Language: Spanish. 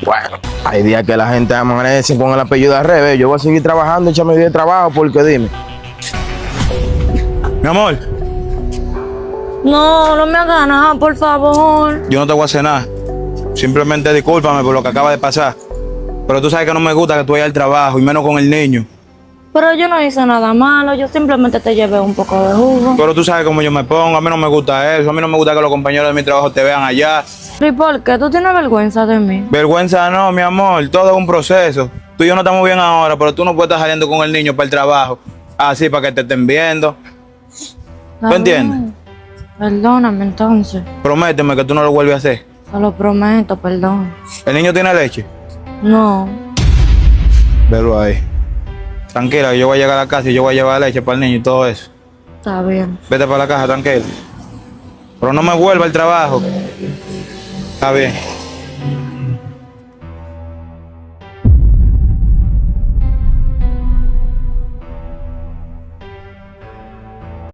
Bueno, hay días que la gente amanece con el apellido al revés. Yo voy a seguir trabajando, échame 10 de trabajo, porque dime. Mi amor, No, no me hagas nada, por favor. yo no te voy a hacer nada. Simplemente discúlpame por lo que acaba de pasar. Pero tú sabes que no me gusta que tú vayas al trabajo, y menos con el niño. Pero yo no hice nada malo, yo simplemente te llevé un poco de jugo. Pero tú sabes cómo yo me pongo, a mí no me gusta eso, a mí no me gusta que los compañeros de mi trabajo te vean allá. ¿Y por qué? ¿Tú tienes vergüenza de mí? Vergüenza no, mi amor, todo es un proceso. Tú y yo no estamos bien ahora, pero tú no puedes estar saliendo con el niño para el trabajo. Así, para que te estén viendo. ¿Tú entiendes? Perdóname entonces. Prométeme que tú no lo vuelves a hacer. Te lo prometo, perdón. ¿El niño tiene leche? No. Velo ahí. Tranquila, que yo voy a llegar a la casa y yo voy a llevar leche para el niño y todo eso. Está bien. Vete para la casa, tranquilo. Pero no me vuelva al trabajo. Está bien.